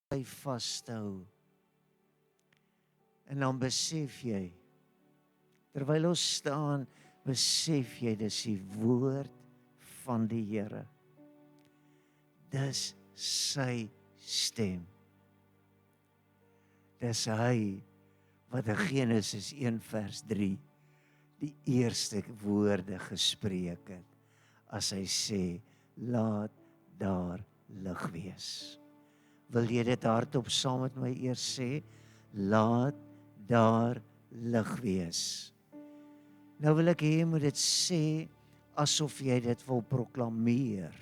hy vashou. En dan besef jy, terwyl ons staan, besef jy, dis die woord van die Here. Dis sy stem. Dis hy wat in Genesis 1 vers 3 die eerste woorde gespreek het, as hy sê, laat daar lig wees. Wil jy dit hardop saam met my eers sê? Laat daar lig wees. Nou wil ek hê jy moet dit sê, asof jy dit wil proklameer.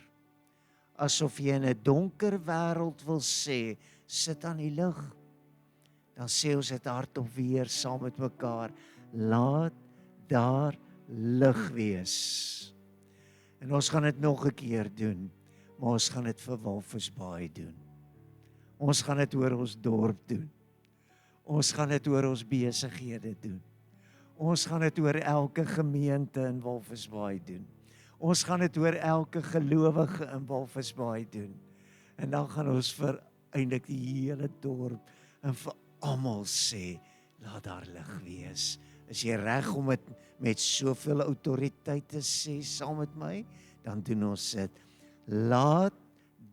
Asof jy in 'n donker wêreld wil sê, sit aan die lig. Dan sê ons dit hardop weer saam met mekaar, laat daar lig wees. En ons gaan dit nog 'n keer doen, maar ons gaan dit vir Walvisbaai doen. Ons gaan dit oor ons dorp doen. Ons gaan dit oor ons besighede doen. Ons gaan dit oor elke gemeente in Walvisbaai doen. Ons gaan dit oor elke gelowige in Walvisbaai doen. En dan gaan ons vir eintlik die hele dorp en vir almal sê, laat daar lig wees. Is jy reg om dit met soveel autoriteit te sê saam met my? Dan doen ons dit. Laat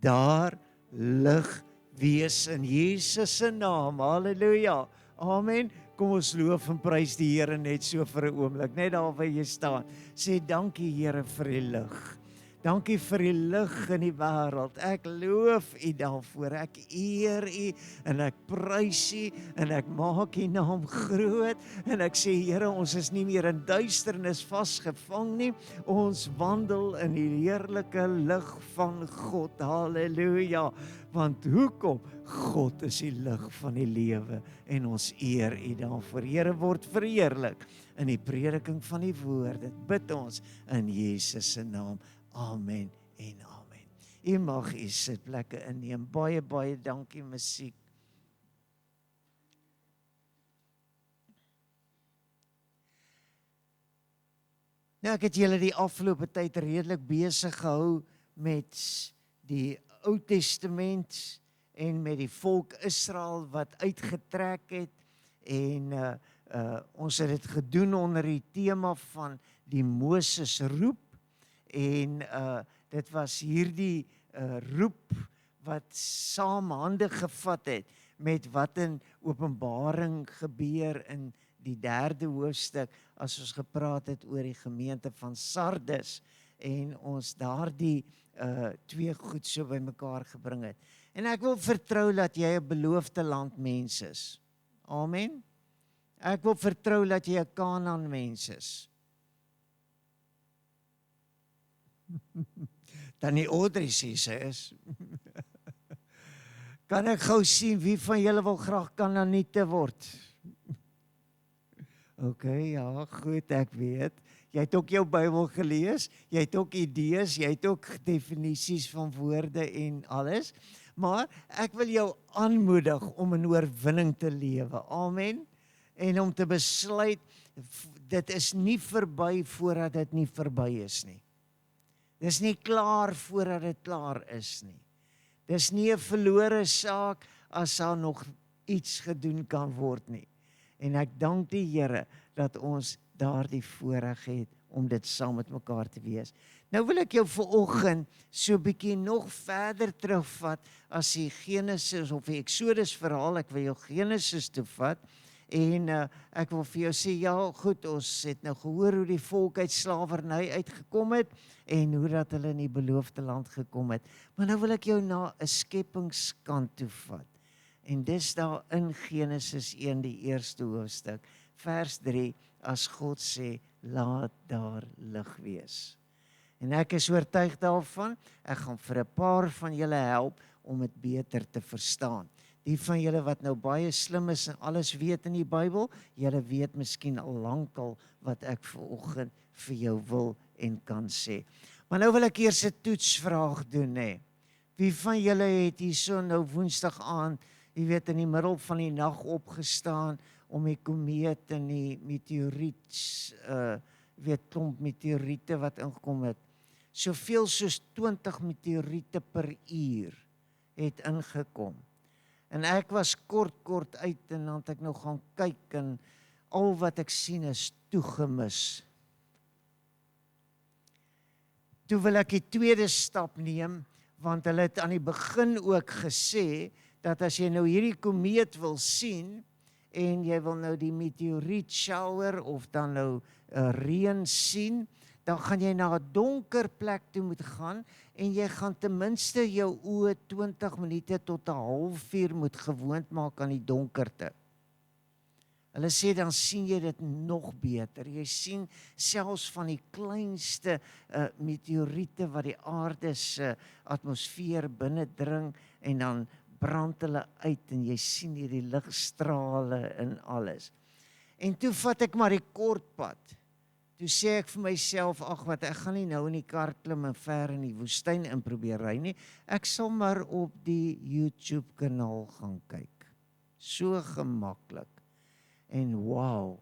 daar lig wees in Jesus se naam. Halleluja. Amen. Kom ons loof en prys die Here net so vir 'n oomblik. Net daar waar jy staan. Sê dankie Here vir die lig. Dankie vir die lig in die wêreld. Ek loof U daarvoor. Ek eer U en ek prys U en ek maak U naam groot en ek sê Here, ons is nie meer in duisternis vasgevang nie. Ons wandel in die heerlike lig van God. Halleluja. Want hoekom? God is die lig van die lewe en ons eer U daarvoor. Here, word verheerlik in die prediking van die woord. Dit bid ons in Jesus se naam. Amen en amen. U mag U sitplekke inneem. Baie, baie dankie musiek. Nou, ek het julle die afgelope tyd redelik besig gehou met die Ou Testament en met die volk Israel wat uitgetrek het en ons het dit gedoen onder die tema van die Moses roep en dit was hierdie roep wat saam hande gevat het met wat in Openbaring gebeur in die 3de hoofstuk as ons gepraat het oor die gemeente van Sardes en ons daardie twee goed so bymekaar gebring het. En ek wil vertrou dat jy 'n beloofde land mens is. Amen. Ek wil vertrou dat jy 'n Kanaan mens is. Dan die Audrey sê sy is. Kan ek gou sien wie van julle wil graag Kanaaniete word? OK, ja, goed, ek weet. Jy het ook jou Bybel gelees, jy het ook idees, jy het ook definisies van woorde en alles. Maar ek wil jou aanmoedig om in oorwinning te lewe. Amen. En om te besluit, dit is nie verby voordat dit nie verby is nie. Dis nie klaar voordat dit klaar is nie. Dis nie 'n verlore saak as daar nog iets gedoen kan word nie. En ek dank die Here dat ons daardie voorreg het om dit saam met mekaar te wees. Nou wil ek jou vanoggend so 'n bietjie nog verder terugvat as die Genesis of die Exodus verhaal. Ek wil jou Genesis toe vat en ek wil vir jou sê, ja goed, ons het nou gehoor hoe die volk uit slawerny uitgekom het en hoe dat hulle in die beloofde land gekom het. Maar nou wil ek jou na 'n skepingskant toe vat. En dis daar in Genesis 1, die eerste hoofstuk, vers 3, as God sê, laat daar lig wees. En ek is oortuig daarvan, ek gaan vir 'n paar van julle help om dit beter te verstaan. Die van julle wat nou baie slim is en alles weet in die Bybel, julle weet miskien al lankal wat ek vanoggend vir jou wil en kan sê. Maar nou wil ek eers 'n toetsvraag doen, hè. Wie van julle het hierso nou Woensdag aand, jy weet, in die middel van die nag opgestaan om die komeet en die meteoriet, weet klomp meteoriete wat ingekom het. Soveel soos 20 meteoriete per uur het ingekom. En ek was kort uit en dan het ek nou gaan kyk en al wat ek sien is toegemis. Toe wil ek die tweede stap neem, want hulle het aan die begin ook gesê, dat as jy nou hierdie komeet wil sien, en jy wil nou die meteoriet shower, of dan nou reën sien, dan gaan jy na 'n donker plek toe moet gaan, en jy gaan ten minste jou oë 20 minute tot 'n halfuur moet gewoond maak aan die donkerte. Hulle sê dan sien jy dit nog beter. Jy sien selfs van die kleinste meteoriete wat die aarde se atmosfeer binnendring en dan brand hulle uit en jy sien hierdie ligstrale en alles. En toe vat ek maar die kort pad. Toe sê ek vir myself, ag wat, ek gaan nie nou in die kar klim en ver in die woestyn in probeer ry nie. Ek sal maar op die YouTube kanaal gaan kyk. So gemaklik. En wow,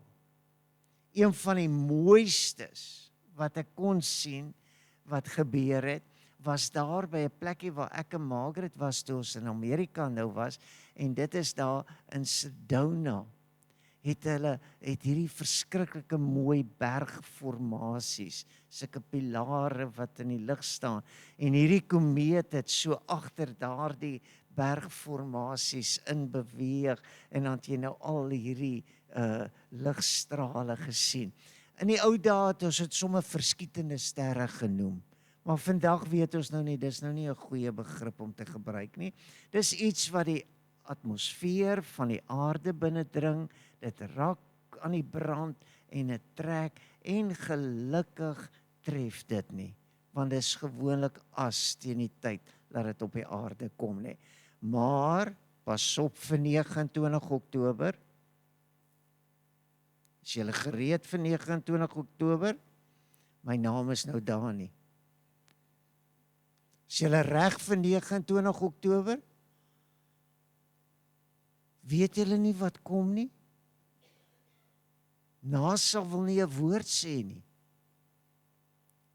een van die mooistes wat ek kon sien, wat gebeur het, was daar by 'n plekkie waar ek en Margaret was toe ons in Amerika nou was, en dit is daar in Sedona, het hierdie verskriklike mooi bergformasies, sulke pilare wat in die lug staan, en hierdie komeet het so agter daardie bergformasies in beweeg, en dan het jy nou al hierdie ligstrale gesien. In die ou dae het ons dit sommer verskietende sterre genoem, maar vandag weet ons nou nie, dis nou nie 'n goeie begrip om te gebruik nie. Dis iets wat die atmosfeer van die aarde binnendring, dit raak aan die brand en dit trek, en gelukkig tref dit nie, want dit is gewoonlik as teen die tyd dat dit op die aarde kom nie. Maar pas op vir 29 Oktober. Is julle gereed vir 29 Oktober? My naam is nou daar nie. Is julle reg vir 29 Oktober? Weet julle nie wat kom nie? NASA wil nie 'n woord sê nie.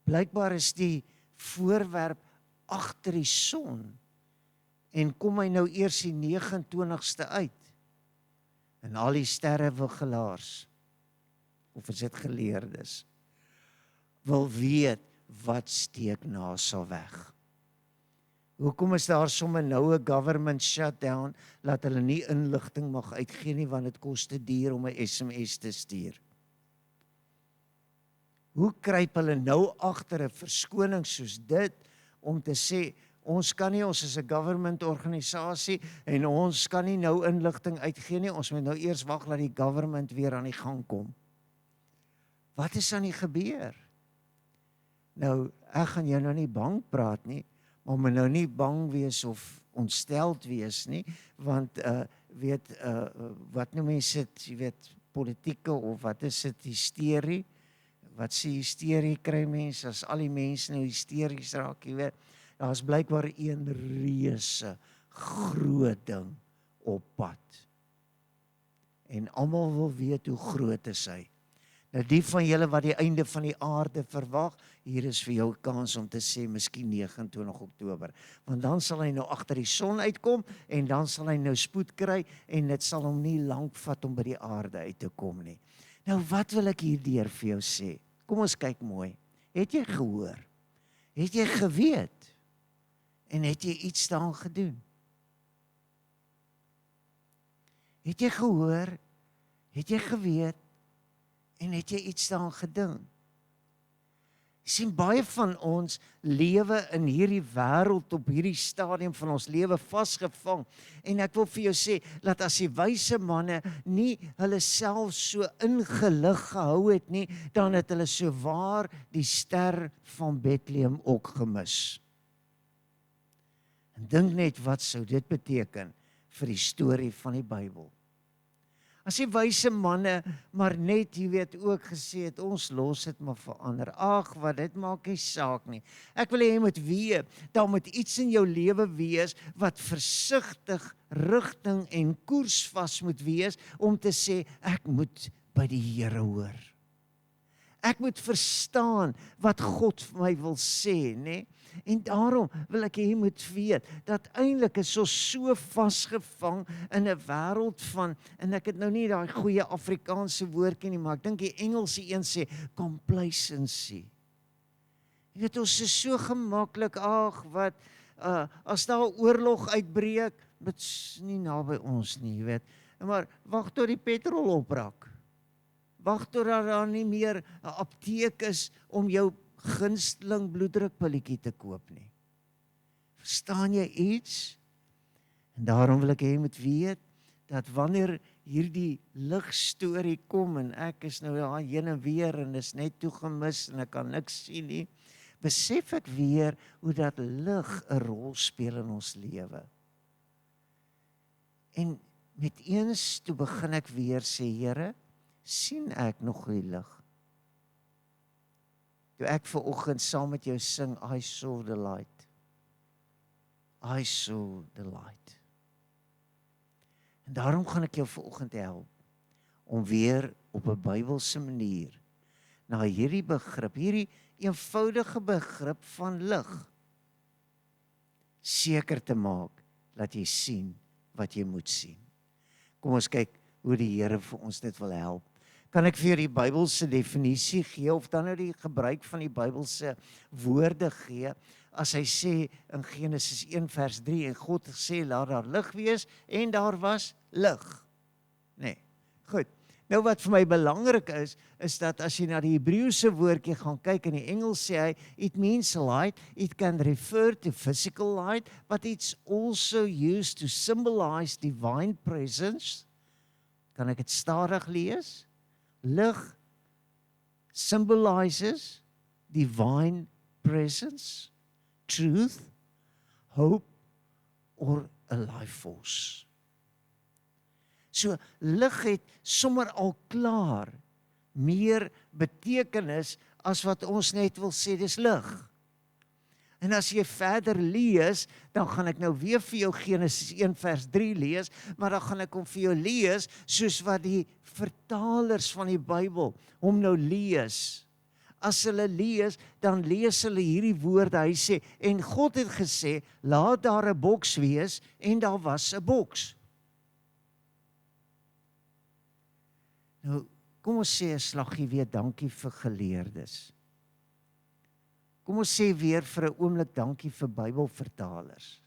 Blykbaar is die voorwerp agter die son, en kom hy nou eers die 29ste uit, en al die sterrewigelaars, of is dit geleerdes, wil weet, wat steek NASA weg? Hoekom is daar sommer nou 'n government shutdown, laat hulle nie inligting mag uitgee nie, want dit kos te duur om 'n SMS te stuur? Hoe kruip hulle nou agter 'n verskoning soos dit, om te sê, ons kan nie, ons is 'n government organisasie, en ons kan nie nou inligting uitgee nie, ons moet nou eers wag dat die government weer aan die gang kom. Wat is aan die gebeur? Nou, ek gaan jou nou nie bang praat nie, maar moet nou nie bang wees of ontsteld wees nie, want wat noem mense dit, jy weet, politieke, of wat is dit, hysterie? Wat sê hysterie kry mense, as al die mense nou hysteries raak, jy weet, daar is blykbaar een reuse groot ding op pad. En almal wil weet hoe groot is hy. Nou die van julle wat die einde van die aarde verwag, hier is vir jou 'n kans om te sê, miskien 29 Oktober. Want dan sal hy nou agter die son uitkom, en dan sal hy nou spoed kry, en dit sal hom nie lank vat om by die aarde uit te kom nie. Nou wat wil ek hierdeur vir jou sê? Kom ons kyk mooi. Het jy gehoor? Het jy geweet? En het jy iets daaraan gedoen? Het jy gehoor? Het jy geweet? En het jy iets daaraan gedoen? Jy sien, baie van ons lewe in hierdie wêreld, op hierdie stadium van ons lewe vasgevang. En ek wil vir jou sê, dat as die wyse manne nie hulle self so ingelig gehou het nie, dan het hulle so waar die ster van Bethlehem ook gemis. En dink net, wat sou dit beteken vir die storie van die Bybel? As die wyse manne maar net, jy weet, ook gesê het, ons los dit maar verander. Ag, wat, dit maak nie saak nie. Ek wil hê jy moet weet, daar moet iets in jou lewe wees, wat versigtig, rigting en koersvas moet wees, om te sê, ek moet by die Here hoor. Ek moet verstaan wat God vir my wil sê, né? En daarom wil ek hê jy moet weet, dat eintlik is ons so vasgevang in 'n wêreld van, en ek het nou nie daai goeie Afrikaanse woordjie nie, maar ek dink die Engelse een sê, complacency. Jy weet, ons is so gemaklik, wat, as daar 'n oorlog uitbreek, dit's nie naby ons nie, jy weet. Maar wag tot die petrol oprak. Wag tot daar nie meer 'n apteek is om jou gunsteling bloeddrukpilletjie te koop nie. Verstaan jy iets? En daarom wil ek hê jy moet weet, dat wanneer hierdie ligstorie kom, en ek is nou daar heen en weer, en is net toegemis, en ek kan niks sien nie, besef ek weer, hoe dat lig 'n rol speel in ons lewe. En met eens, toe begin ek weer sê, Here, sien ek nog die lig? Toe ek vanoggend saam met jou sing, I saw the light. I saw the light. En daarom gaan ek jou vanoggend help, om weer op 'n Bybelse manier, na hierdie begrip, hierdie eenvoudige begrip van lig, seker te maak, dat jy sien, wat jy moet sien. Kom ons kyk, hoe die Here vir ons dit wil help. Kan ek vir jou die Bybelse definisie gee, of dan nou die gebruik van die Bybelse woorde gee, as hy sê in Genesis 1 vers 3, en God het gesê, laat daar lig wees, en daar was lig. Nee, goed. Nou wat vir my belangrik is dat as jy na die Hebreëse woordjie gaan kyk, in die Engels sê hy, it means light, it can refer to physical light, but it's also used to symbolize divine presence. Kan ek dit stadig lees? Lig symbolizes divine presence, truth, hope, or a life force. So, lig het sommer al klaar meer betekenis as wat ons net wil sê, dis lig. En as jy verder lees, dan gaan ek nou weer vir jou Genesis 1 vers 3 lees, maar dan gaan ek hom vir jou lees, soos wat die vertalers van die Bybel hom nou lees. As hulle lees, dan lees hulle hierdie woorde, hy sê, en God het gesê, laat daar 'n boks wees, en daar was 'n boks. Nou, kom ons sê 'n slaggie weer dankie vir geleerdes. Kom ons sê weer vir 'n oomblik dankie vir Bybelvertalers.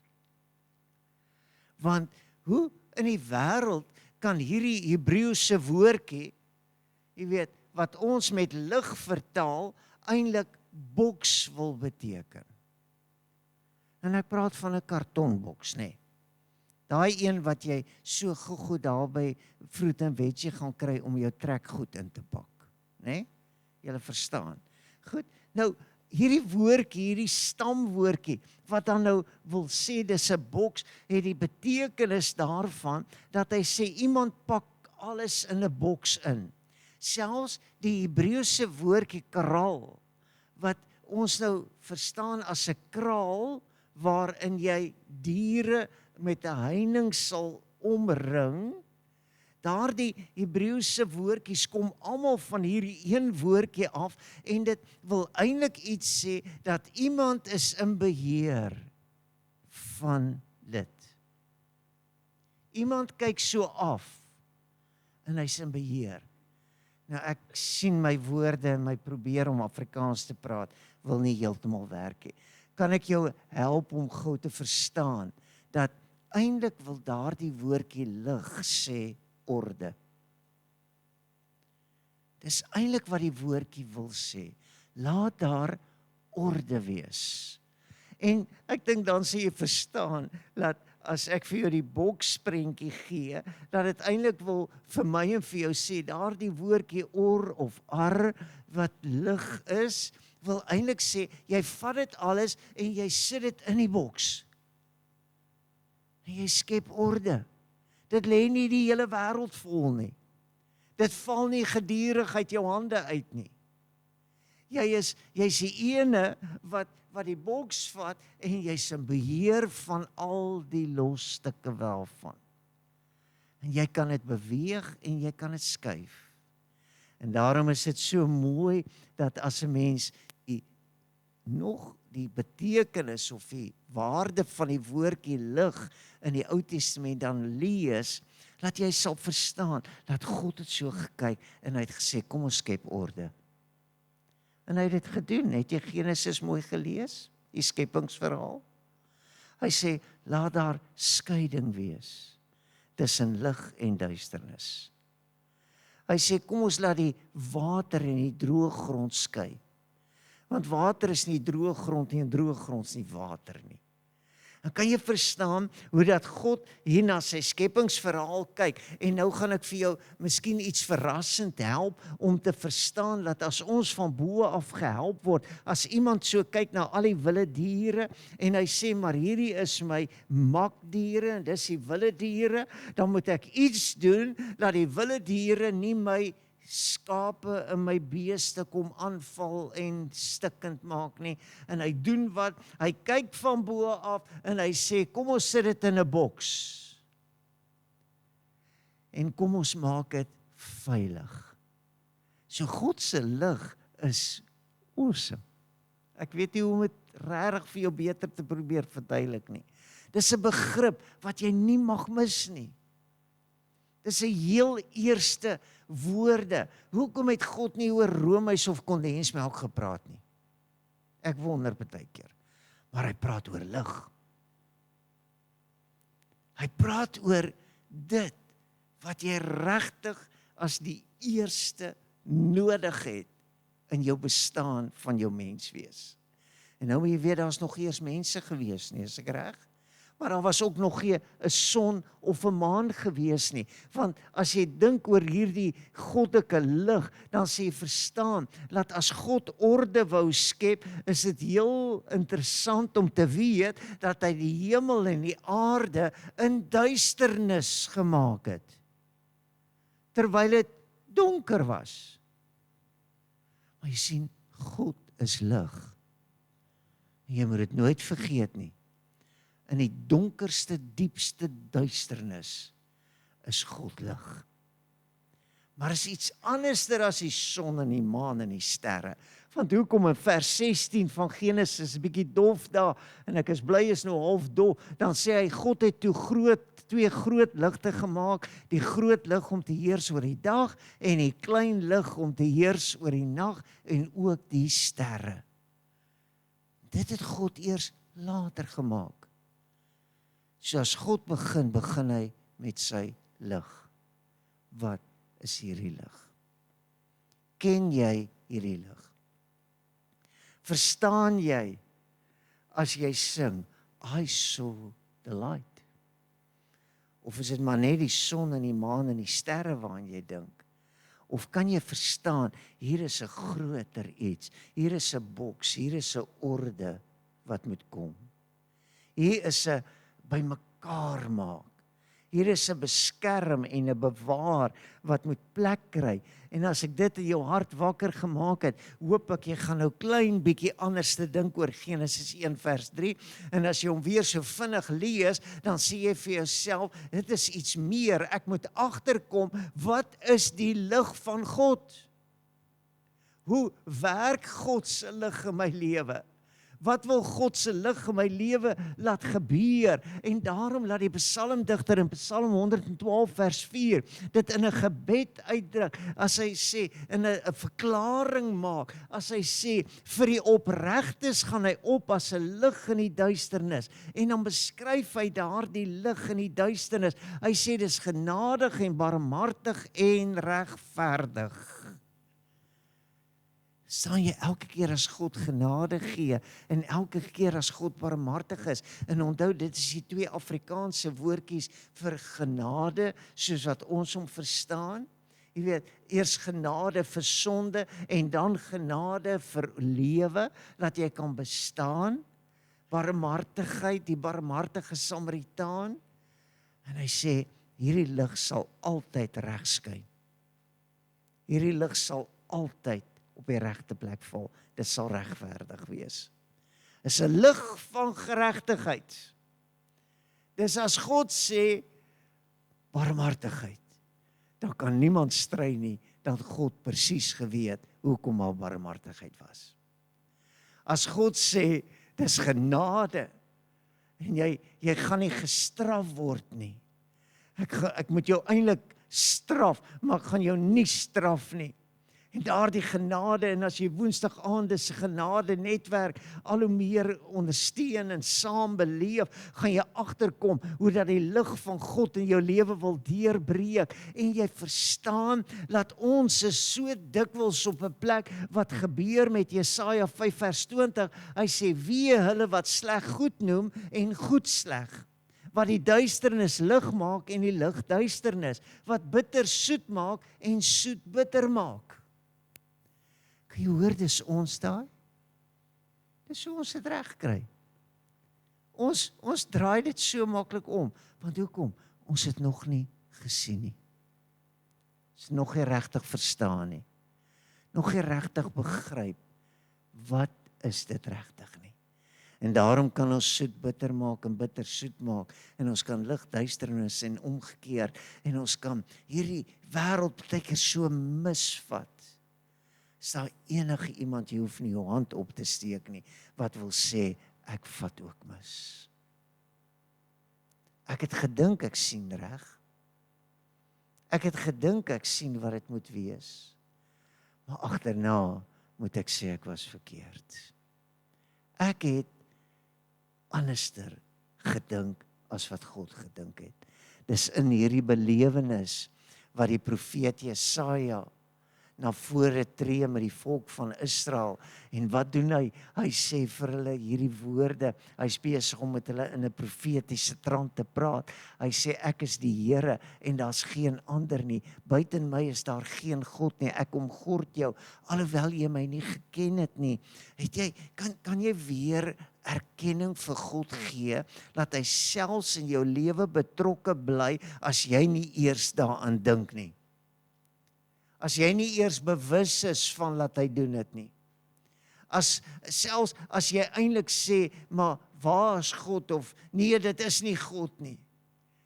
Want hoe in die wêreld kan hierdie Hebreëse woordjie, jy weet, wat ons met lig vertaal, eintlik boks wil beteken? En ek praat van 'n kartonboks, nê. Daai een wat jy so goed daar by Fruit and Veggie gaan kry om jou trekgoed in te pak, nê? Julle verstaan. Goed, nou hierdie woordjie, hierdie stamwoordjie, wat dan nou wil sê, dis 'n boks, het die betekenis daarvan, dat hy sê, iemand pak alles in 'n boks in. Selfs die Hebreëse woordjie kraal, wat ons nou verstaan as 'n kraal, waarin jy diere met 'n heining sal omring, daardie Hebreëse woordjies kom almal van hierdie een woordjie af, en dit wil eintlik iets sê, dat iemand is in beheer van dit. Iemand kyk so af, en hy's in beheer. Nou ek sien my woorde, en my probeer om Afrikaans te praat, wil nie heeltemal werk nie. Kan ek jou help om gou te verstaan, dat eintlik wil daardie woordjie lig sê, orde. Dis eintlik wat die woordjie wil sê. Laat daar orde wees. En ek dink dan sê jy verstaan, dat as ek vir jou die boksprentjie gee, dat dit eintlik wil vir my en vir jou sê, daardie woordjie or of ar, wat lig is, wil eintlik sê, jy vat dit alles, en jy sit dit in die boks. En jy skep orde. Dit lê nie die hele wêreld vol nie. Dit val nie gedurig uit jou hande uit nie. Jy's die ene wat die boks vat, en jy's in beheer van al die losstukke daarvan. En jy kan dit beweeg, en jy kan dit skuif. En daarom is dit so mooi, dat as 'n mens die betekenis of die waarde van die woordjie lig in die Ou Testament dan lees, dat jy sal verstaan, dat God het so gekyk, en hy het gesê, kom ons skep orde. En hy het dit gedoen. Het jy Genesis mooi gelees? Die skepingsverhaal? Hy sê, laat daar skeiding wees tussen lig en duisternis. Hy sê, kom ons laat die water en die droë grond skei. Want water is nie droë grond nie, en droë grond is nie water nie. Dan kan jy verstaan hoe dat God hier na sy skepingsverhaal kyk. En nou gaan ek vir jou miskien iets verrassend help om te verstaan dat as ons van bo af gehelp word, as iemand so kyk na al die wilde diere en hy sê, maar hierdie is my makdiere en dis die wilde diere, dan moet ek iets doen dat die wilde diere nie my skape en my beeste kom aanval en stikkend maak nie. En hy doen wat? Hy kyk van bo af en hy sê, kom ons sit dit in 'n boks. En kom ons maak dit veilig. So God se lig is awesome. Ek weet nie hoe om dit regtig vir jou beter te probeer verduidelik nie. Dis 'n begrip wat jy nie mag mis nie. Dis 'n heel eerste woorde. Hoekom het God nie oor roomys of kondensmelk gepraat nie? Ek wonder baie keer. Maar hy praat oor lig. Hy praat oor dit wat jy regtig as die eerste nodig het in jou bestaan van jou menswees. En nou moet jy weet, daar's nog eers mense gewees nie, is ek reg? Maar daar was ook nog geen 'n son of 'n maan gewees nie. Want as jy dink oor hierdie goddelike lig, dan sê jy verstaan, dat as God orde wou skep, is dit heel interessant om te weet, dat hy die hemel en die aarde in duisternis gemaak het. Terwyl dit donker was. Maar jy sien, God is lig. En jy moet dit nooit vergeet nie. In die donkerste, diepste duisternis is God lig. Maar is iets anderster as die son en die maan en die sterre. Want hoekom in vers 16 van Genesis, 'n bietjie dof daar, en ek is bly is nou half dof, dan sê hy, God het toe twee groot ligte gemaak, die groot lig om te heers oor die dag, en die klein lig om te heers oor die nag, en ook die sterre. Dit het God eers later gemaak. So as God begin hy met sy lig. Wat is hierdie lig? Ken jy hierdie lig? Verstaan jy as jy sing, I saw the light? Of is dit maar net die son en die maan en die sterre waaraan jy dink? Of kan jy verstaan, hier is 'n groter iets, hier is 'n boks, hier is 'n orde wat moet kom. Hier is 'n by mekaar maak. Hier is 'n beskerm en 'n bewaar wat moet plek kry. En as ek dit in jou hart wakker gemaak het, hoop ek jy gaan nou klein bietjie anders te dink oor Genesis 1 vers 3. En as jy hom weer so vinnig lees, dan sê jy vir jouself, dit is iets meer. Ek moet agterkom, wat is die lig van God? Hoe werk God se lig in my lewe? Wat wil God se lig in my lewe laat gebeur? En daarom laat die psalmdigter in Psalm 112 vers 4 dit in 'n gebed uitdruk, as hy sê, in 'n verklaring maak, as hy sê, vir die opregtes gaan hy op as 'n lig in die duisternis. En dan beskryf hy daardie lig in die duisternis. Hy sê, dis genadig en barmhartig en regverdig. Staan jy elke keer as God genade gee en elke keer as God barmhartig is. En onthou, dit is die twee Afrikaanse woordjies vir genade, soos wat ons hom verstaan. Jy weet, eers genade vir sonde en dan genade vir lewe, dat jy kan bestaan. Barmhartigheid, die barmhartige Samaritaan. En hy sê, hierdie lig sal altyd reg skyn. Hierdie lig sal altyd op die regte plek val. Dit sal regverdig wees. Dis 'n lig van geregtigheid. Dis as God sê barmhartigheid, dan kan niemand stry nie dan het God presies geweet hoekom haar barmhartigheid was. As God sê, dis genade, en jy gaan nie gestraf word nie. Ek moet jou eintlik straf, maar ek gaan jou nie straf nie. En daardie genade, en as jy Woensdag aande se genade netwerk al hoe meer ondersteun en saam beleef, gaan jy agterkom hoe dat die lig van God in jou lewe wil deurbreek, en jy verstaan dat ons is so dikwels op 'n plek wat gebeur met Jesaja 5 vers 20, hy sê, wee hulle wat sleg goed noem en goed sleg, wat die duisternis lig maak en die lig duisternis, wat bitter soet maak en soet bitter maak. Kan jy hoor, dis ons daar? Dis hoe ons dit reg kry. Ons draai dit so maklik om, want hoekom? Ons het nog nie gesien nie. Ons het nog nie regtig verstaan nie. Nog nie regtig begryp, wat is dit regtig nie. En daarom kan ons soet bitter maak en bitter soet maak, en ons kan lig duisternis en omgekeerd, en ons kan hierdie wêreld baie keer so misvat. Is daar enige iemand, jy hoef nie jou hand op te steek nie, wat wil sê, ek vat ook mis. Ek het gedink ek sien reg. Ek het gedink ek sien wat dit moet wees. Maar agterna moet ek sê ek was verkeerd. Ek het anderster gedink as wat God gedink het. Dis in hierdie belewenis wat die profeet Jesaja na vore tree met die volk van Israel. En wat doen hy? Hy sê vir hulle hierdie woorde. Hy is besig om met hulle in 'n profetiese trant te praat. Hy sê, ek is die Here en daar's geen ander nie. Buiten my is daar geen God nie. Ek omgord jou, alhoewel jy my nie geken het nie. Kan jy weer erkenning vir God gee, dat hy selfs in jou lewe betrokke bly, as jy nie eers daaraan dink nie. As jy nie eers bewus is van dat hy doen dit nie. Selfs as jy eintlik sê, maar waar is God? Of nee, dit is nie God nie.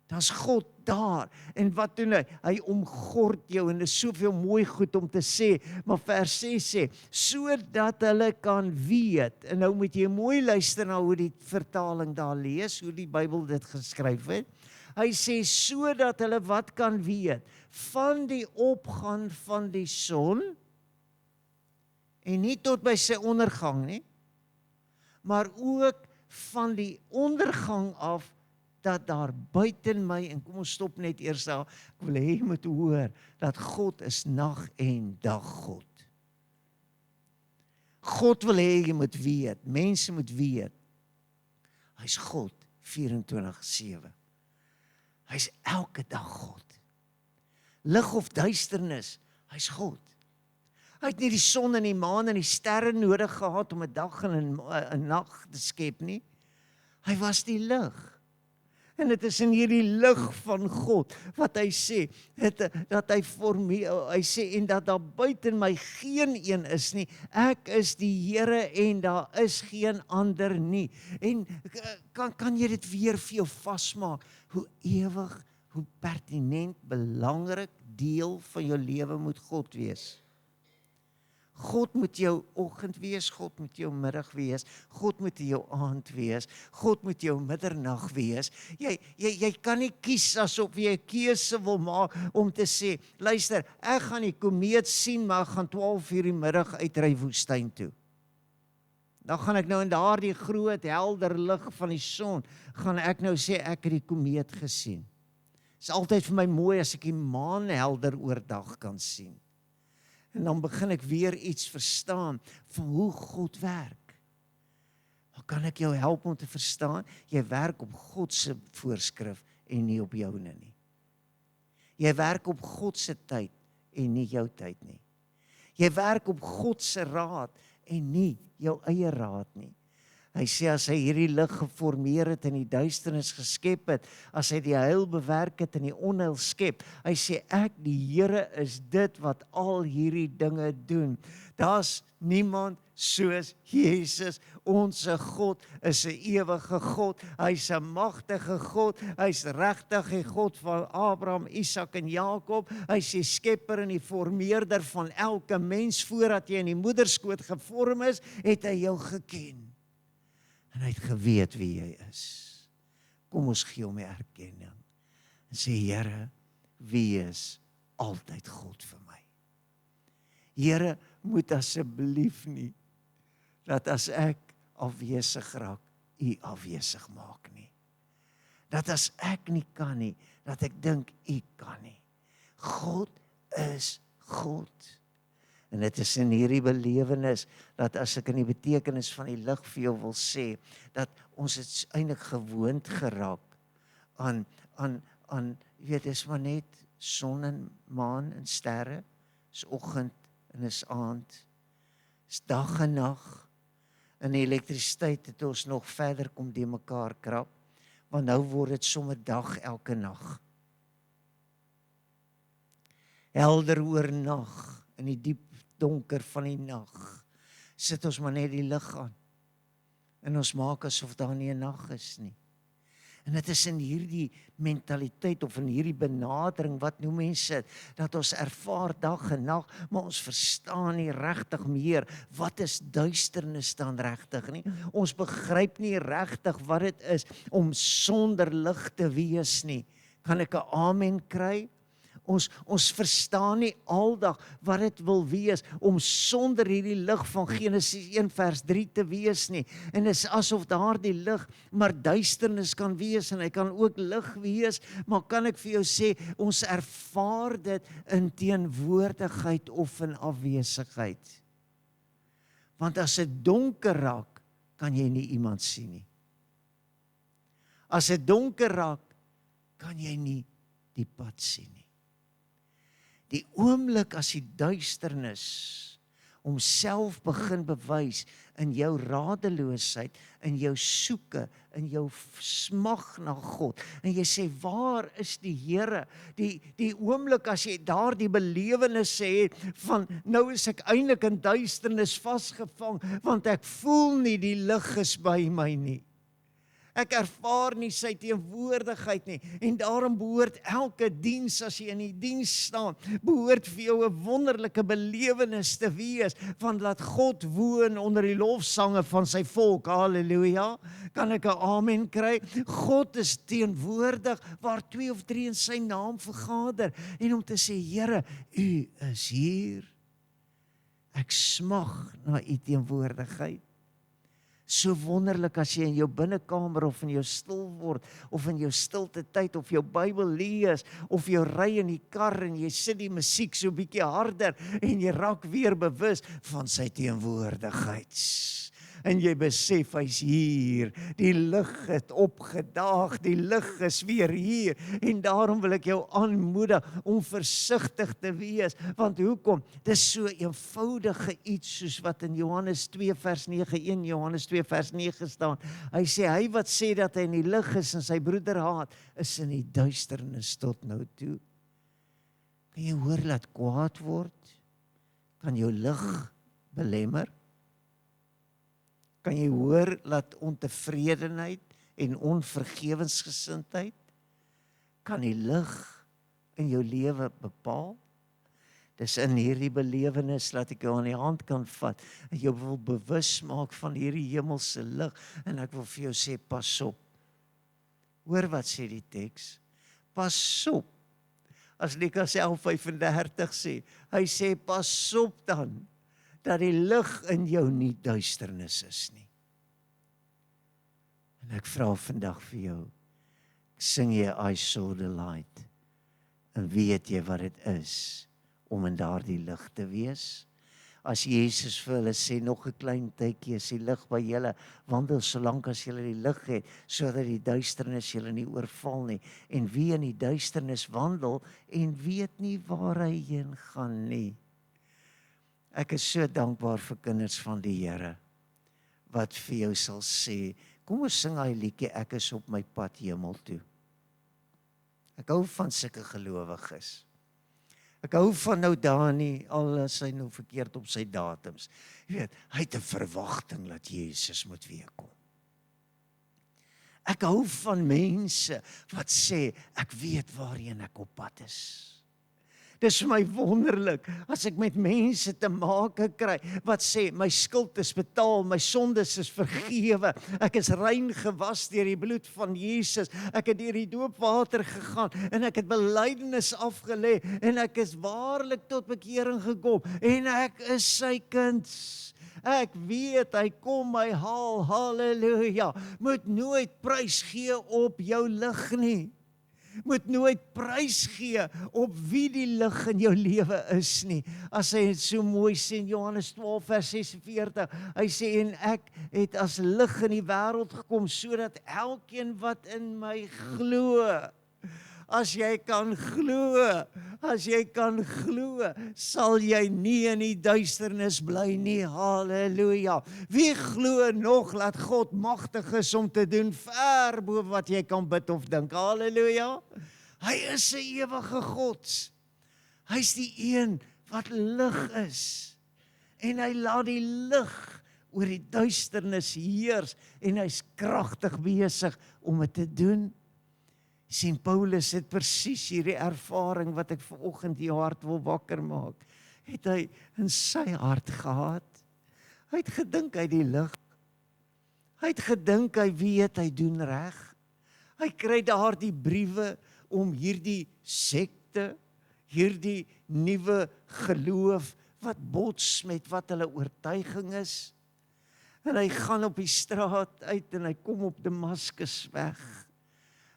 Dan's God daar. En wat doen hy? Hy omgord jou, en dit is soveel mooi goed om te sê, maar vers 6 sê, sodat hulle kan weet, en nou moet jy mooi luister na hoe die vertaling daar lees, hoe die Bybel dit geskryf het. Hy sê, sodat hulle wat kan weet, van die opgaan van die son, en nie tot by sy ondergang nie, maar ook van die ondergang af, dat daar buiten my, en kom ons stop net eers daar, ek wil hê jy moet hoor, dat God is nag en dag God. God wil hê jy moet weet, mense moet weet, hy's God 24/7. Hy's elke dag God. Lig of duisternis, hy's God. Hy het nie die son en die maan en die sterre nodig gehad om 'n dag en 'n nag te skep nie. Hy was die lig. En dit is in hierdie lig van God wat hy sê, dat hy formeer, hy sê, en dat daar buiten my geen een is nie. Ek is die Here en daar is geen ander nie. En kan jy dit weer vir jou vasmaak? Hoe ewig, hoe pertinent, belangrik deel van jou lewe moet God wees. God moet jou oggend wees, God moet jou middag wees, God moet jou aand wees, God moet jou middernag wees. Jy kan nie kies asof jy 'n keuse wil maak om te sê, luister, ek gaan die komeet sien, maar ek gaan 12:00 die middag uitry woestyn toe. Dan gaan ek nou in daardie groot helder lig van die son, gaan ek nou sê ek het die komeet gesien. Dit is altyd vir my mooi as ek die maan helder oordag kan sien. En dan begin ek weer iets verstaan van hoe God werk. Maar kan ek jou help om te verstaan? Jy werk op God se voorskrif en nie op joune nie. Jy werk op God se tyd en nie jou tyd nie. Jy werk op God se raad en nie jou eie raad nie. Hy sê as hy hierdie lig geformeer het en die duisternis geskep het, as hy die heil bewerk het en die onheil skep, hy sê ek die Here is dit wat al hierdie dinge doen. Daar's niemand soos Jesus. Ons God is 'n ewige God. Hy's 'n magtige God. Hy's regtig die God van Abraham, Isak en Jakob. Hy's die skepper en die vormeerder van elke mens. Voordat jy in die moederskoot gevorm is, het hy jou geken. En hy het geweet wie jy is. Kom ons gee hom die erkenning. En sê, Here, wie is altyd God vir my? Here, moet asseblief nie, dat as ek afwesig raak, U afwesig maak nie. Dat as ek nie kan nie, dat ek dink U kan nie. God is God. En dit is in hierdie belewenis, dat as ek in die betekenis van die lig vir jou wil sê, dat ons het eintlik gewoond geraak aan, jy weet, is maar net son en maan en sterre, is oggend en is aand, is dag en nag. In die elektrisiteit het ons nog verder kom die mekaar krap, want nou word dit sommer dag elke nag. Helder oor nag, in die diep donker van die nag, sit ons maar net die lig aan, en ons maak asof daar nie 'n nag is nie. En dit is in hierdie mentaliteit of in hierdie benadering, wat noem mense dit, dat ons ervaar dag en nag, maar ons verstaan nie regtig meer, wat is duisternis dan regtig nie. Ons begryp nie regtig wat dit is, om sonder lig te wees nie. Kan ek 'n amen kry? Ons verstaan nie aldag wat dit wil wees, om sonder hierdie lig van Genesis 1 vers 3 te wees nie. En is asof daardie lig maar duisternis kan wees, en hy kan ook lig wees, maar kan ek vir jou sê, ons ervaar dit in teenwoordigheid of in afwesigheid. Want as dit donker raak, kan jy nie iemand sien nie. As dit donker raak, kan jy nie die pad sien nie. Die oomblik as die duisternis homself begin bewys in jou radeloosheid, in jou soeke, in jou smag na God, en jy sê, waar is die Here? Die oomblik as jy daardie belewenisse het, van nou is ek eintlik in duisternis vasgevang, want ek voel nie die lig is by my nie. Ek ervaar nie sy teenwoordigheid nie, en daarom behoort elke diens, as jy in die diens staan, behoort vir jou 'n wonderlike belewenis te wees, van laat God woon onder die lofsange van sy volk, halleluja, kan ek 'n amen kry? God is teenwoordig, waar 2 of 3 in sy naam vergader, en om te sê, Here, U is hier, ek smag na U teenwoordigheid. So wonderlik as jy in jou binnekamer of in jou stil word, of in jou stilte tyd, of jou Bybel lees, of jou ry in die kar en jy sit die musiek so bietjie harder en jy raak weer bewus van sy teenwoordigheid. En jy besef hy's hier, die lig het opgedaag, die lig is weer hier, en daarom wil ek jou aanmoedig om versigtig te wees, want hoekom? Dis so eenvoudige iets soos wat in Johannes 2 vers 9, 1 Johannes 2 vers 9 staan. Hy sê, hy wat sê dat hy in die lig is en sy broeder haat, is in die duisternis tot nou toe. Kan jy hoor laat kwaad word? Kan jou lig belemmer? Kan jy hoor laat ontevredenheid en onvergewensgesindheid, kan die lig in jou lewe bepaal? Dis in hierdie belewenis dat ek jou aan die hand kan vat, en jou wil bewus maak van hierdie hemelse lig, en ek wil vir jou sê, pas op. Hoor wat sê die teks? Pas op. As Lukas 11:35 sê, hy sê, pas op dan, dat die lig in jou nie duisternis is nie. En ek vra vandag vir jou, sing jy I saw the light, en weet jy wat dit is, om in daardie lig te wees? As Jesus vir hulle sê, nog 'n klein tydjie is die lig by julle, wandel solank as julle die lig het, sodat die duisternis julle nie oorval nie, en wie in die duisternis wandel, en weet nie waar hy heen gaan nie. Ek is so dankbaar vir kinders van die Here, wat vir jou sal sê, kom ons sing hy liedjie, ek is op my pad hemel toe. Ek hou van sulke gelowiges. Ek hou van nou Dani, al is hy nou verkeerd op sy datums. Jy weet, hy het 'n verwagting dat Jesus moet weer kom. Ek hou van mense wat sê, ek weet waarheen ek op pad is. Dis vir my wonderlik, as ek met mense te make kry, wat sê, my skuld is betaal, my sondes is vergewe, ek is rein gewas deur die bloed van Jesus, ek het deur die doopwater gegaan, en ek het belydenis afgelê, en ek is waarlik tot bekering gekom, en ek is sy kind. Ek weet, hy kom my haal, halleluja, moet nooit prys gee op jou lig nie. Moet nooit prys gee op wie die lig in jou lewe is nie. As hy het so mooi sê in Johannes 12 vers 46, hy sê, en ek het as lig in die wêreld gekom, sodat elkeen wat in my glo, as jy kan glo, sal jy nie in die duisternis bly nie, halleluja. Wie glo nog dat God magtig is om te doen ver bo wat jy kan bid of dink, halleluja. Hy is 'n ewige God. Hy's die een wat lig is, en hy laat die lig oor die duisternis heers, en hy's kragtig besig om dit te doen. Sien, Paulus het presies hierdie ervaring wat ek vanoggend die hart wil wakker maak, het hy in sy hart gehad. Hy het gedink hy die lig. Hy het gedink hy weet hy doen reg. Hy kry daar die briewe om hierdie sekte, hierdie nuwe geloof wat bots met wat hulle oortuiging is. En hy gaan op die straat uit en hy kom op Damaskus weg.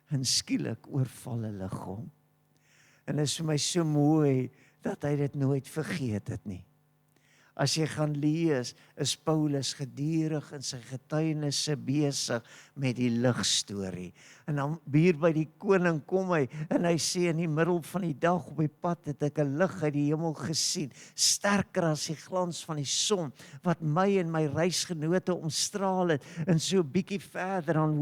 En skielik oorval hulle hom. En dit is vir my so mooi dat hy dit nooit vergeet het nie. As jy gaan lees, is Paulus gedurig in sy getuienisse besig met die ligstorie. En dan hier by die koning kom hy, en hy sê in die middel van die dag op die pad het ek 'n lig uit die hemel gesien, sterker as die glans van die son, wat my en my reisgenote omstraal het. En so 'n bietjie verder, dan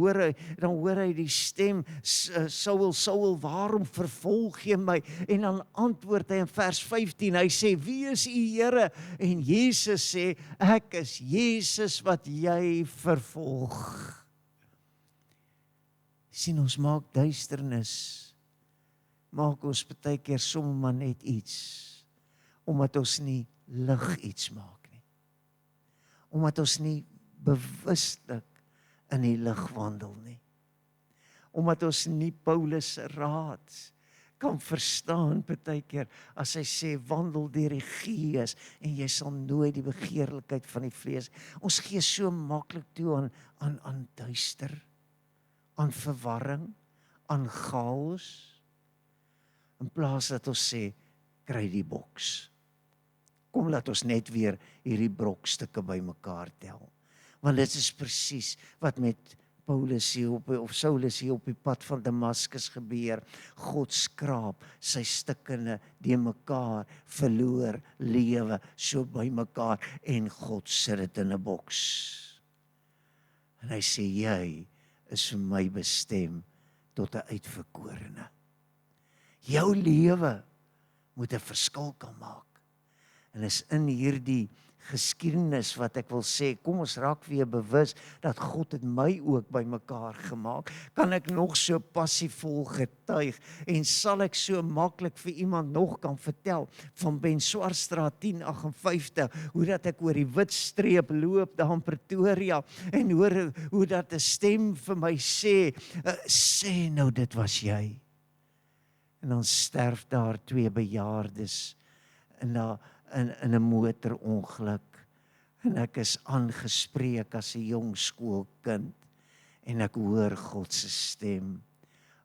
hoor hy die stem, Saul, Saul, waarom vervolg jy my? En dan antwoord hy in vers 15, hy sê, wie is u Here? En Jesus sê, ek is Jesus wat jy vervolg. Sien, ons maak duisternis, maak ons baie keer sommer maar net iets, omdat ons nie lig iets maak nie. Omdat ons nie bewuslik in die lig wandel nie. Omdat ons nie Paulus se raad kan verstaan baie keer, as hy sê, wandel deur die Gees, en jy sal nooit die begeerlikheid van die vlees. Ons gee so maklik toe aan duister, aan verwarring, aan chaos, in plaas dat ons sê, kry die boks. Kom, laat ons net weer hierdie brokstukke bymekaar tel. Want dit is presies wat met Paulus hier of Saulus hier op die pad van Damaskus gebeur. God skraap sy stukkende die mekaar, verloor lewe so bymekaar, en God sit dit in 'n boks. En hy sê, jy is vir my bestem tot 'n uitverkorene. Jou lewe moet 'n verskil kan maak. En is in hierdie geskiedenis wat ek wil sê, kom ons raak weer bewus dat God het my ook bymekaar gemaak. Kan ek nog so passievol getuig, en sal ek so maklik vir iemand nog kan vertel van Ben Swartstraat 1058, hoe dat ek oor die wit streep loop daar in Pretoria, en hoor hoe dat 'n stem vir my sê, sê nou dit was jy. En dan sterf daar 2 bejaardes in 'n motorongeluk, en ek is aangespreek as 'n jong skoolkind, en ek hoor God se stem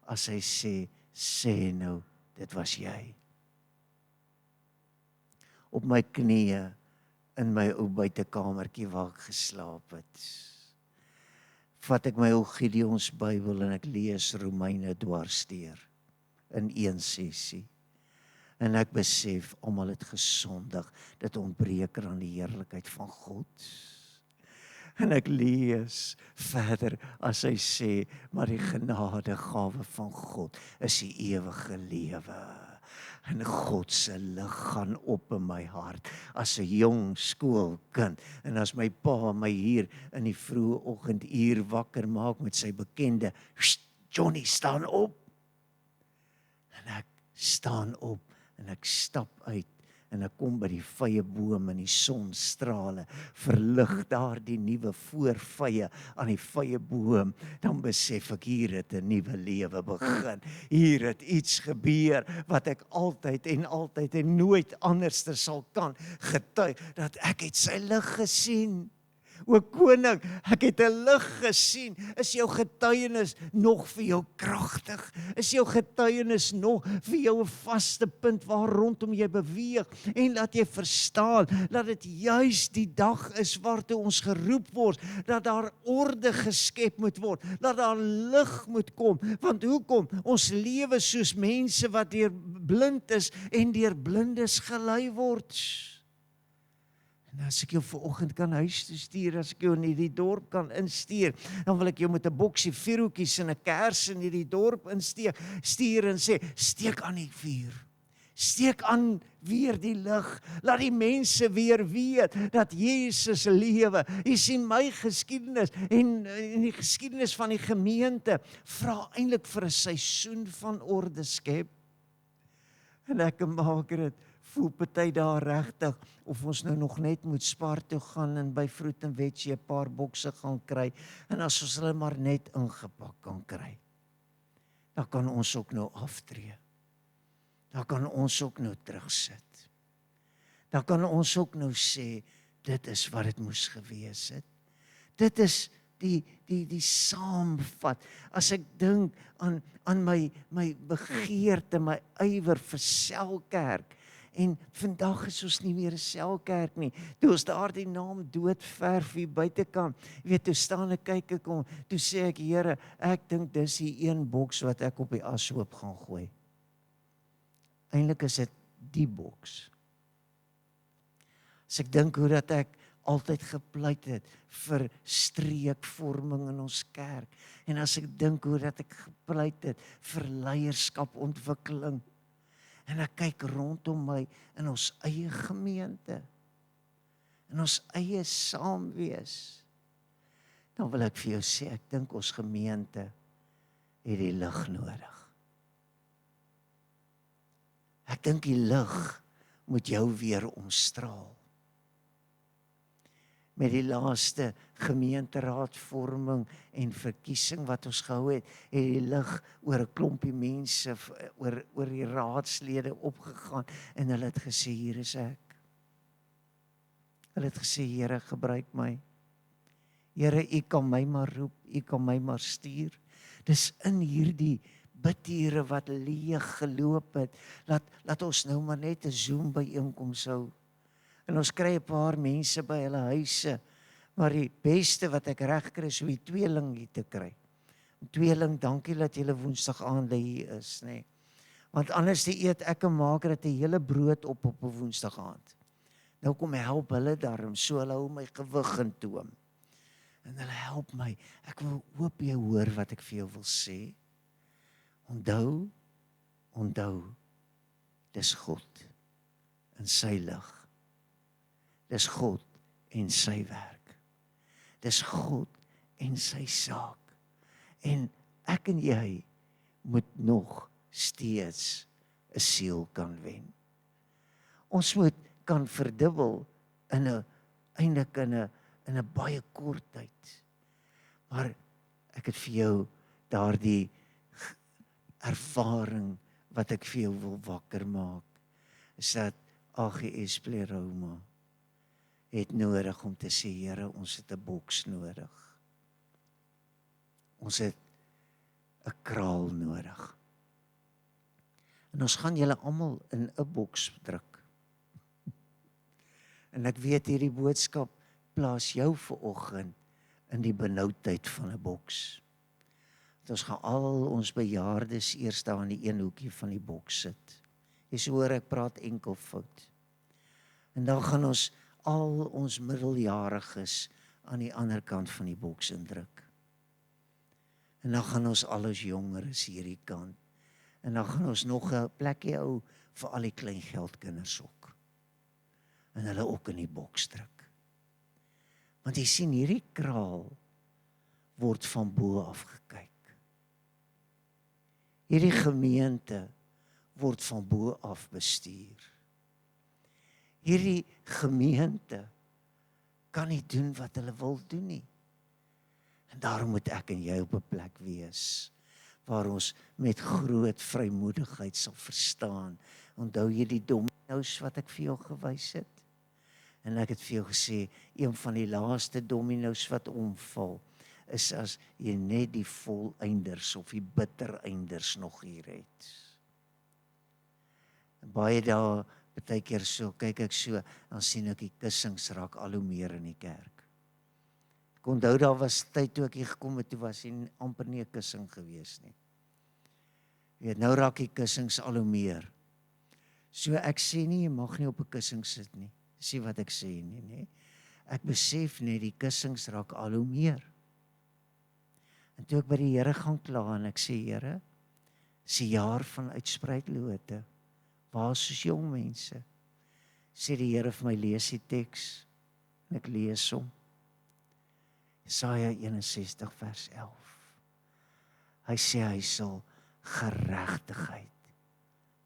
as hy sê, sê nou, dit was jy. Op my knieë in my ou buitekamertjie waar ek geslaap het, vat ek my ou Gideons Bybel en ek lees Romeine dwarsdeur in 1 sessie. En ek besef, almal het gesondig, dit ontbreek aan die heerlikheid van God. En ek lees verder as hy sê, maar die genadegawe van God is die ewige lewe. En God se lig gaan op in my hart as 'n jong skoolkind. En as my pa my hier in die vroeë oggenduur wakker maak met sy bekende, Johnny, staan op. En ek staan op en ek stap uit. En ek kom by die vye boom en die sonstrale verlig daar die nuwe voorvye aan die vye boom. Dan besef ek, hier het 'n nuwe lewe begin. Hier het iets gebeur wat ek altyd en nooit anderster sal kan getuig, dat ek het sy lig gesien. O koning, ek het 'n lig gesien. Is jou getuienis nog vir jou kragtig? Is jou getuienis nog vir jou 'n vaste punt waar rondom jy beweeg? En laat jy verstaan dat dit juis die dag is waartoe ons geroep word, dat daar orde geskep moet word, dat daar lig moet kom. Want hoekom? Ons lewe soos mense wat deur blind is en deur blindes gelei word. En as ek jou vanoggend kan huis toe stuur, as ek jou in hierdie dorp kan instuur, dan wil ek jou met 'n boksie vuurhoetjies en 'n kers in hierdie dorp stuur en sê, steek aan die vuur. Steek aan weer die lig. Laat die mense weer weet dat Jesus lewe. Jy sien my geskiedenis en die geskiedenis van die gemeente vra eintlik vir 'n seisoen van orde skep. En ek maak dit voel party daar regtig of ons nou nog net moet Spar toe gaan en by Fruit and Veg 'n paar bokse gaan kry, en as ons hulle maar net ingepak kan kry, dan kan ons ook nou aftree. Dan kan ons ook nou terugsit. Dan kan ons ook nou sê, dit is wat dit moes gewees het. Dit is die saamvat. As ek dink aan my begeerte, my ywer vir selkerk, en vandag is ons nie meer 'n selkerk nie. Toe ons daar die naam doodverf hier buitekant, weet, toe staan ek kyk ek om, toe sê ek, Here, ek dink dis die een boks wat ek op die ashoop gaan gooi. Eintlik is dit die boks. As ek dink hoe dat ek altyd gepleit het vir streekvorming in ons kerk, en as ek dink hoe dat ek gepleit het vir leierskapontwikkeling, en ek kyk rondom my in ons eie gemeente, in ons eie saamwees, dan wil ek vir jou sê, ek dink ons gemeente het die lig nodig. Ek dink die lig moet jou weer omstraal. Met die laaste gemeenteraadvorming en verkiesing wat ons gehou het, het die lig oor 'n klompie mense, oor die raadslede opgegaan, en hulle het gesê, hier is ek. Hulle het gesê, Here, gebruik my. Here, U kan my maar roep, U kan my maar stuur. Dis in hierdie bidure wat leeg geloop het, laat ons nou maar net 'n Zoom byeenkoms hou. En ons kry 'n paar mense by hulle huise, maar die beste wat ek reg kry is om die tweeling hier te kry. Tweeling, dankie dat julle Woensdag aand hier is, nê. Want anders eet ek en maak dit 'n hele brood op 'n Woensdag aand. Nou kom help hulle daarom, so hulle hou my gewig in toom. En hulle help my. Ek wil hoop jy hoor wat ek vir jou wil sê. Onthou, dis God en sy lig. Dis God en sy werk. Dis God en sy saak. En ek en jy moet nog steeds 'n siel kan wen. Ons moet kan verdubbel eintlik in 'n baie kort tyd. Maar ek het vir jou daardie ervaring wat ek vir jou wil wakker maak, is dat AGS Pleroma het nodig om te sê, Here, ons het 'n boks nodig. Ons het 'n kraal nodig. En ons gaan julle almal in 'n boks druk. En ek weet hierdie boodskap plaas jou vanoggend in die benoudheid van 'n boks. Ons gaan al ons bejaardes eers daar in die een hoekie van die boks sit. Jy hoor, ek praat enkelvoud. En dan gaan ons al ons middeljariges aan die ander kant van die boks indruk. En dan gaan ons al ons jongeres hierdie kant. En dan gaan ons nog 'n plekkie hou vir al die klein geldkinders ook. En hulle ook in die boks druk. Want jy sien, hierdie kraal word van bo af gekyk. Hierdie gemeente word van bo af bestuur. Hierdie gemeente kan nie doen wat hulle wil doen nie. En daarom moet ek en jy op 'n plek wees waar ons met groot vrymoedigheid sal verstaan. Onthou jy die dominos wat ek vir jou gewys het? En ek het vir jou gesê, een van die laaste dominos wat omval, is as jy net die voleinders of die bittereinders nog hier het. En baie dae, baie keer so, kyk ek so, dan sien ek die kussings raak al hoe meer in die kerk. Ek onthou daar was tyd toe ek hier gekom het, toe was hier amper nie 'n kussing gewees nie. Jy weet, nou raak die kussings al hoe meer. So ek sê nie, jy mag nie op 'n kussing sit nie. Dis nie wat ek sê nie, nee. Ek besef net, die kussings raak al hoe meer. En toe ek by die Here gaan kla en ek sê, Here, dis die jaar van uitspreidlote. Waar is ons jong mense? Sê die Here vir my, lees die teks. En ek lees hom. Jesaja 61 vers 11. Hy sê hy sal geregtigheid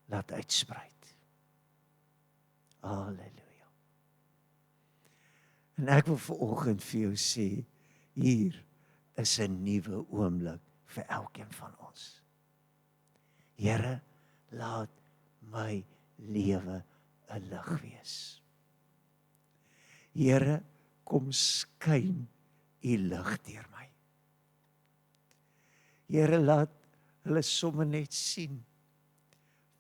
laat uitsprei. Halleluja. En ek wil vanoggend vir jou sê, hier is 'n nuwe oomblik vir elkeen van ons. Here, laat my lewe 'n lig wees. Here, kom skyn u lig deur my. Here, laat hulle sommer net sien.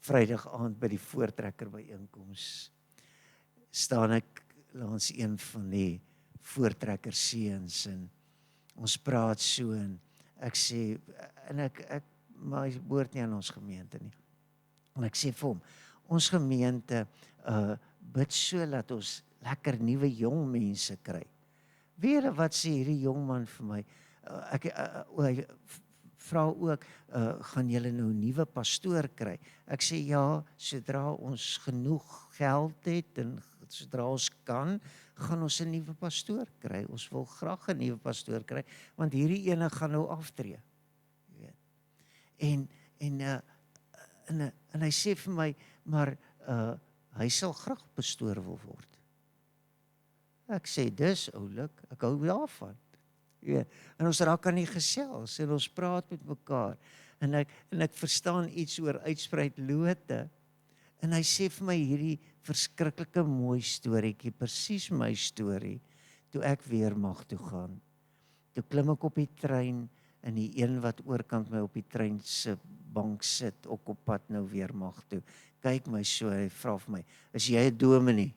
Vrydag aand by die voortrekker byeenkoms staan ek langs een van die voortrekker seuns en ons praat so en ek sê, en ek maar hy behoort nie aan ons gemeente nie. En ek sê vir hom, ons gemeente bid so dat ons lekker nuwe jong mense kry. Weet julle wat sê hierdie jong man vir my? Hy vra ook, gaan julle nou 'n nuwe pastoor kry? Ek sê ja, sodra ons genoeg geld het en sodra ons kan, gaan ons 'n nuwe pastoor kry. Ons wil graag 'n nuwe pastoor kry, want hierdie ene gaan nou aftree. Jy weet. En hy sê vir my, maar hy sal graag pastoor wil word. Ek sê, dis oulik, ek hou daarvan. Jy weet, en ons raak aan die gesels en ons praat met mekaar. En ek verstaan iets oor uitspreidlote. En hy sê vir my hierdie verskriklike mooi storieetjie, presies my storie, toe ek weer mag toe gaan. Toe klim ek op die trein en die een wat oorkant my op die trein se bank sit, ook op pad nou weer mag toe. Kyk my so, hy vra vir my, is jy 'n dominee?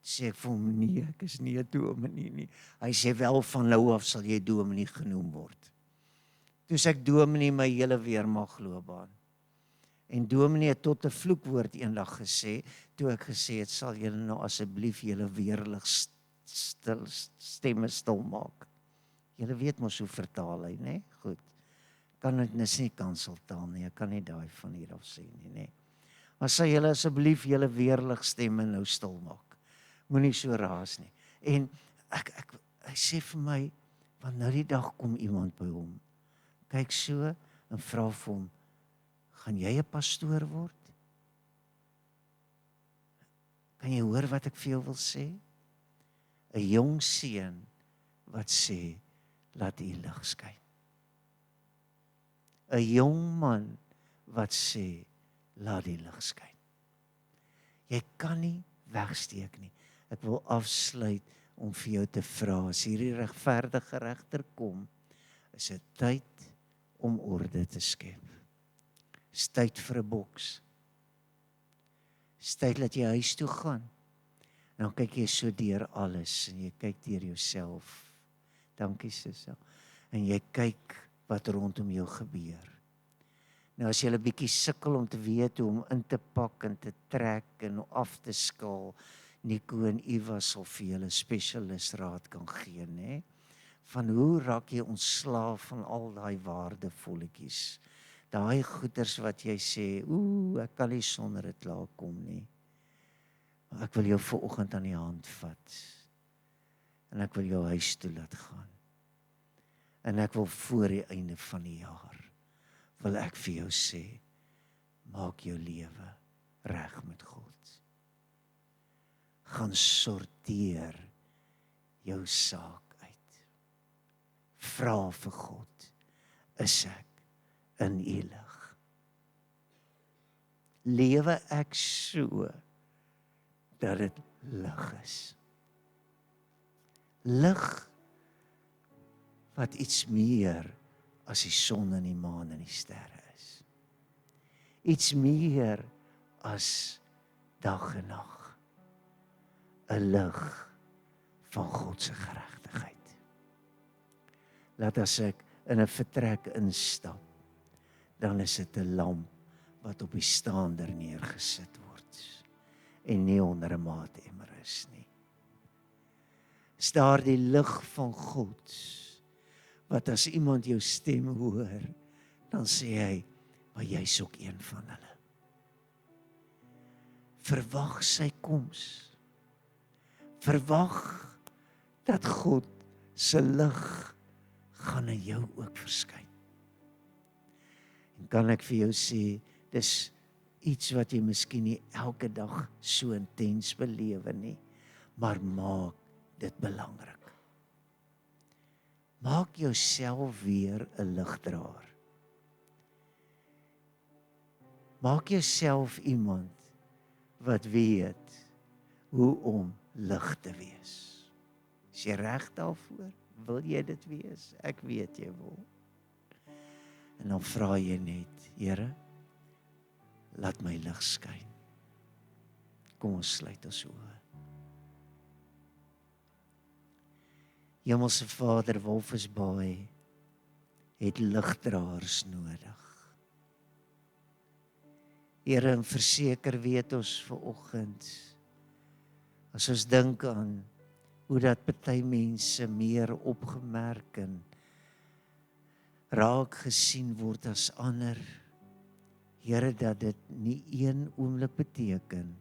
Sê ek vir hom, nee, ek is nie 'n dominee nie. Hy sê, wel van nou af sal jy dominee genoem word. Toe sê ek dominee my hele weermagloopbaan. En dominee het tot 'n vloekwoord eendag gesê, toe ek gesê het, sal julle nou asseblief julle weerlig stemme stil maak. Julle weet mos hoe vertaal hy, né? Goed. Kan dit nie kanseltaal nie, ek kan nie daai van hier af sê nie, né? Maar sê julle asseblief julle weerlig stemme nou stil maak. Moenie so raas nie. En hy sê vir my, want nou die dag kom iemand by hom, kyk so en vra vir hom, gaan jy 'n pastoor word? Kan jy hoor wat ek vir jou wil sê? 'n Jong seun wat sê, laat u lig skyn. 'n Jong man wat sê, laat die lig skyn. Jy kan nie wegsteek nie. Ek wil afsluit om vir jou te vra, as hierdie regverdige regter kom, is dit tyd om orde te skep. Is tyd vir 'n boks. Is tyd dat jy huis toe gaan. En dan kyk jy so deur alles en jy kyk deur jouself. Dankie sussie. En jy kyk wat rondom jou gebeur. Nou as jy 'n bietjie sukkel om te weet hoe om in te pak en te trek en af te skaal, Nico en Eva sal vir julle spesialisraad kan gee, né? Van hoe raak jy ontslaaf van al daai waardevolletjies? Daai goeders wat jy sê, ek kan nie sonder dit klaarkom nie. Maar ek wil jou vanoggend aan die hand vat. En ek wil jou huis toe laat gaan. En ek wil voor die einde van die jaar, wil ek vir jou sê, maak jou lewe reg met God. Gaan sorteer jou saak uit. Vra vir God, is ek in U lig? Lewe ek so, dat dit lig is? Lig wat iets meer as die son en die maan en die sterre is. Iets meer as dag en nag. 'n lig van God se geregtigheid. Laat as ek in 'n vertrek instap, dan is dit 'n lamp wat op die staander neergesit word en nie onder 'n maatemmer is nie. Is daar die lig van God, wat as iemand jou stem hoor, dan sê hy, maar jy's ook een van hulle. Verwag sy koms. Verwag dat God se lig gaan in jou ook verskyn. En kan ek vir jou sê, dis iets wat jy miskien nie elke dag so intens belewe nie, maar maak dit belangrik. Maak jouself weer 'n ligdraer. Maak jouself iemand wat weet hoe om lig te wees. Is jy reg daarvoor? Wil jy dit wees? Ek weet jy wil. En dan vra jy net, Here, laat my lig skyn. Kom ons sluit ons oë. Hemelse Vader, Wolfsbaai het ligdraers nodig. Here, en verseker weet ons vanoggend, as ons dink aan hoe dat party mense meer opgemerk en raak gesien word as ander, Here, dat dit nie een oomblik beteken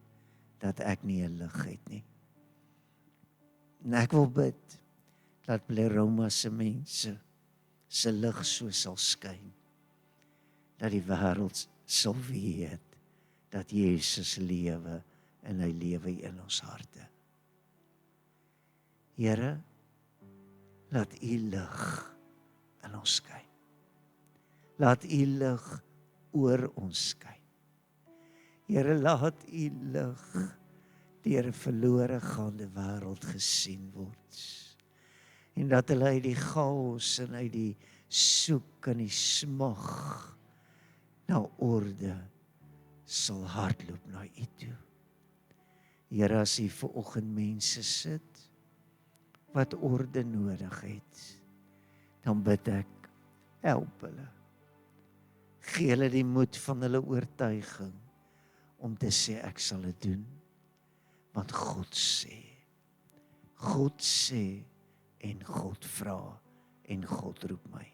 dat ek nie 'n lig het nie. En ek wil bid dat Bleroma se mense se lig so sal skyn, dat die wêreld sal weet dat Jesus lewe en hy lewe in ons harte. Here, laat U lig in ons skyn. Laat U lig oor ons skyn. Here, laat U lig deur 'n verlore gaande wêreld gesien word. En dat hulle uit die chaos en uit die soek en die smag na orde sal hardloop na U toe. Here, as U vanoggend mense sit wat orde nodig het, dan bid ek, help hulle. Gee hulle die moed van hulle oortuiging om te sê ek sal dit doen, want God sê en God vra en God roep my.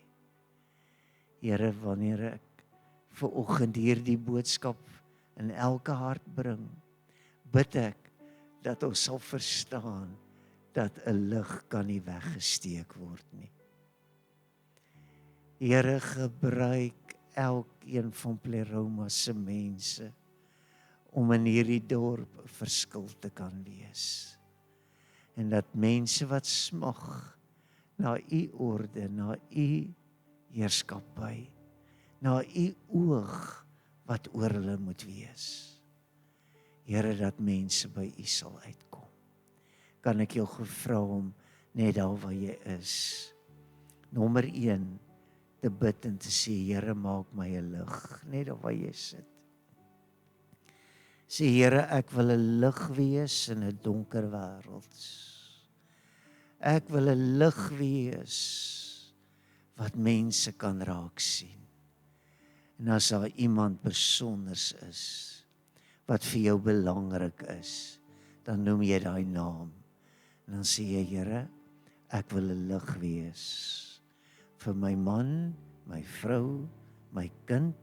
Here, wanneer ek vanoggend hierdie boodskap in elke hart bring, bid ek dat ons sal verstaan dat 'n lig kan nie weggesteek word nie. Here, gebruik elkeen van Pleroma se mense om in hierdie dorp 'n verskil te kan wees. En dat mense wat smag na U orde, na U heerskappy, na U oog wat oor hulle moet wees. Here, dat mense by U sal uitkom. Kan ek jou gevra om net daar waar jy is, nommer 1, te bid en te sê, Here, maak my 'n lig, net daar waar jy sit. Sê, Here, ek wil 'n lig wees in 'n donker wêreld. Ek wil 'n lig wees wat mense kan raak sien. En as daar iemand besonders is wat vir jou belangrik is, dan noem jy daai naam. En dan sê jy, Here, ek wil 'n lig wees vir my man, my vrou, my kind.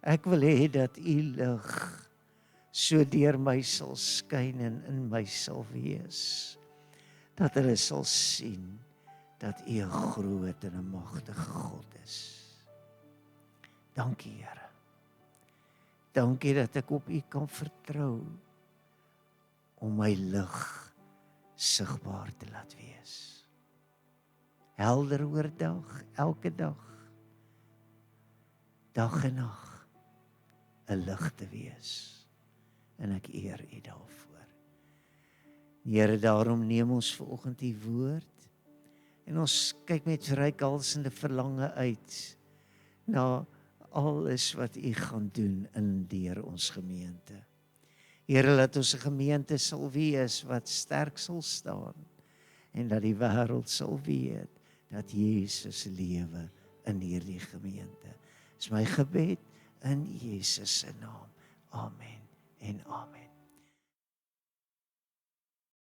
Ek wil hê dat u lig so deur my sal skyn en in my sal wees, dat hulle sal sien dat u 'n groot en 'n magtige God is. Dankie, Here. Dankie dat ek op u kan vertrou om my lig sigbaar te laat wees. Helder oordag, elke dag, dag en nag, 'n lig te wees. En ek eer u daarvoor. Here, daarom neem ons vanoggend u woord en ons kyk met reikhalsende verlange uit na alles wat u gaan doen in deur ons gemeente. Here, laat ons 'n gemeente sal wees wat sterk sal staan en dat die wêreld sal weet dat Jesus lewe in hierdie gemeente. Dis my gebed in Jesus se naam. Amen en amen.